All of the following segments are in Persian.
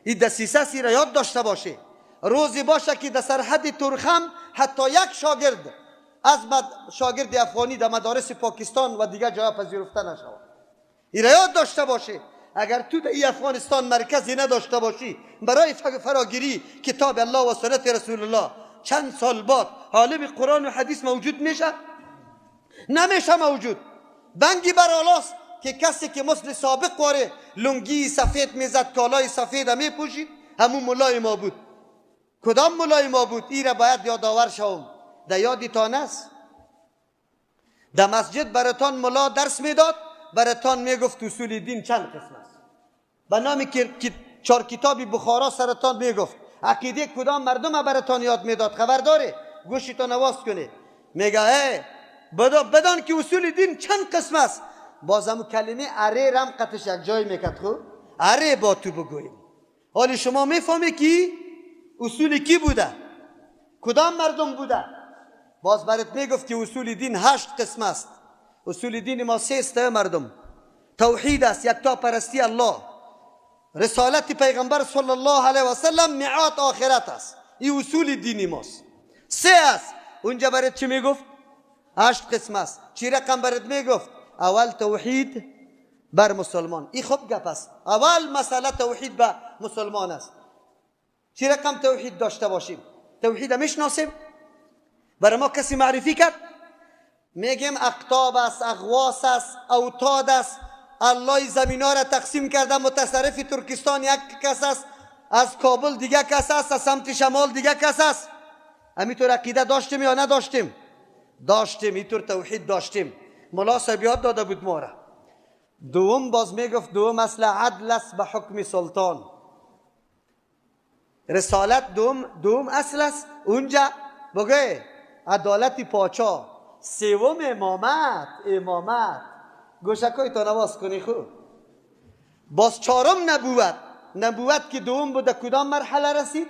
این دسیسه سی را یاد داشته باشه. روزی باشه که در سرحد ترخم حتی یک شاگرد از شاگرد افغانی در مدارس پاکستان و دیگر جاها پذیرفته نشود. این را یاد داشته باشه. اگر تو در این افغانستان مرکزی نداشته باشی برای فراگیری کتاب الله و سنت رسول الله، چند سال بعد عالم قرآن و حدیث موجود میشه؟ نمیشه موجود. بنگی برالاست که کسی که مثل سابق واره لنگی سفید میزد، کالای سفید میپوشید، همون مولای ما بود. کدام مولای ما بود؟ این را باید یادآور شوم. در یادتان است در مسجد براتان ملا درس میداد، براتان میگفت اصول دین چند قسم است. به نام که 4 کتاب بخارا سرتان میگفت عقیده کدام مردم براتان یاد میداد. خبر داره؟ گوشتان نواز کنه. میگه بدان که اصول دین چند قسم است. بازم کلمه اره رم قطش یک جای میکرد. خب اره با تو بگویم. حالی شما میفهمی که اصول کی بوده؟ کدام مردم بوده؟ باز برات میگفت که اصول دین 8 قسم است. اصول دین ما 3 است مردم. توحید است، یکتا پرستی الله، رسالت پیغمبر صلی الله علیه و سلم، میعاد آخرت است. این اصول دینی ماست. 3 است. اونجا برات چی میگفت؟ 8 قسم است. چی رقم برات میگفت؟ اول توحید بر مسلمان. این خوب گپ است. اول مسئله توحید به مسلمان است. چی رقم توحید داشته باشیم؟ توحید میشناسیم؟ برای ما کسی معرفی کرد؟ میگیم اقطاب است، اغواس است، اوتاد است. الله زمین ها را تقسیم کرده. متصرف ترکستان یک کس است، از کابل دیگه کس است، از سمت شمال دیگه کس است. همینطور عقیده داشتیم یا نداشتیم؟ داشتیم. اینطور توحید داشتیم. ملا صاحب یاد داده بود ما را. دوم باز میگفت دوم اصل عدل است به حکم سلطان. رسالت دوم اصل است. اونجا بگه عدالت پاچا. سوم امامت. گوشکای تا نواز کنی خوب. باز 4م نبوت که دوم بوده کدام مرحله رسید؟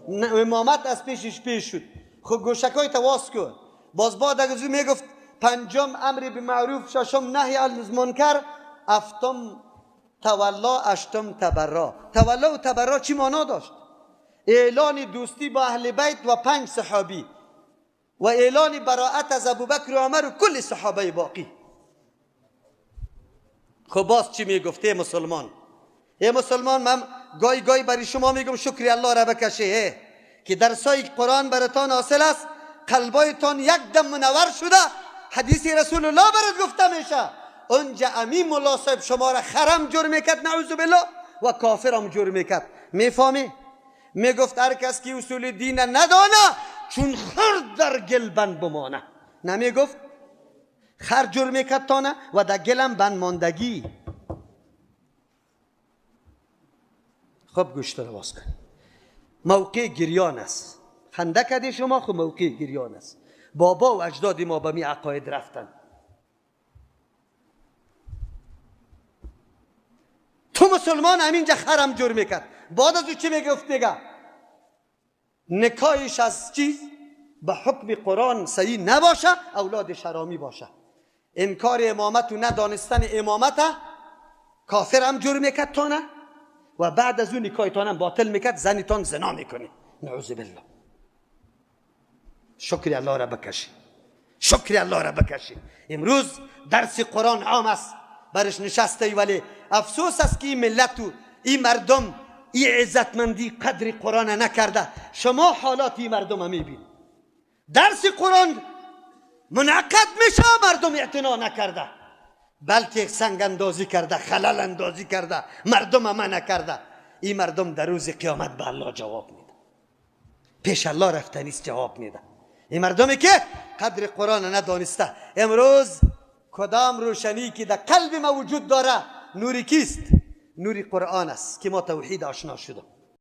امامت از پیش شد. خب گوشکای تا واز کن. باز بعد از اون میگفت 5م امر به معروف، 6م نهی عن المنکر، 7م تولا، 8م تبرا. تولا و تبرا چی معنا داشت؟ اعلان دوستی با اهل بیت و 5 صحابی و اعلان براءت از ابوبکر و عمر و کل صحابه باقی. خب باز چی میگفته مسلمان؟ من گای برای شما میگم شکر الله را بکشه که درسای قرآن براتان حاصل است. قلبایتان یک دم منور شده. حدیث رسول الله برات گفته میشه. اونجا امین مولا صاحب شما را خرم جور میکرد نعوذ بالله و کافرم جور میکرد. میفهمی؟ میگفت هر کس که اصول دین ندانه چون خر در گل بند بمانه. نمیگفت؟ خر جور میکرد تانه و در گلم بند ماندگی. خب گوشت رو باز کنید. موقع گریان است. خنده کردی شما؟ خب موقع گریان است. بابا و اجداد ما به می عقاید رفتن. تو مسلمان همینجا خرم جور میکرد. بعد از او چی میگفت دیگه؟ نکایش از چیز به حکم قرآن صحیح نباشه اولاد شرامی باشه. انکار امامت و ندانستن امامت کافر هم جور میکرد تانه و بعد از اون نکایتان هم باطل میکرد. زنیتان زنا میکنه. نعوذ بالله. شکر الله را بکشی. شکر الله را بکشی. امروز درس قرآن عام است برش نشسته، ولی افسوس است که این ملت و این مردم این عزتمندی قدر قرآن نکرده. شما حالات این مردم هم میبین. درس قرآن منعقد میشه مردم اعتنا نکرده، بلکه سنگ اندازی کرده، خلل اندازی کرده، مردم هم نکرده. این مردم در روز قیامت به الله جواب میده. پیش الله رفتنیست جواب میده. این مردمی که قدر قرآن ندانسته. امروز کدام روشنی که در قلب ما وجود داره نوری کیست؟ نوری قرآن است که ما توحید آشنا شدم.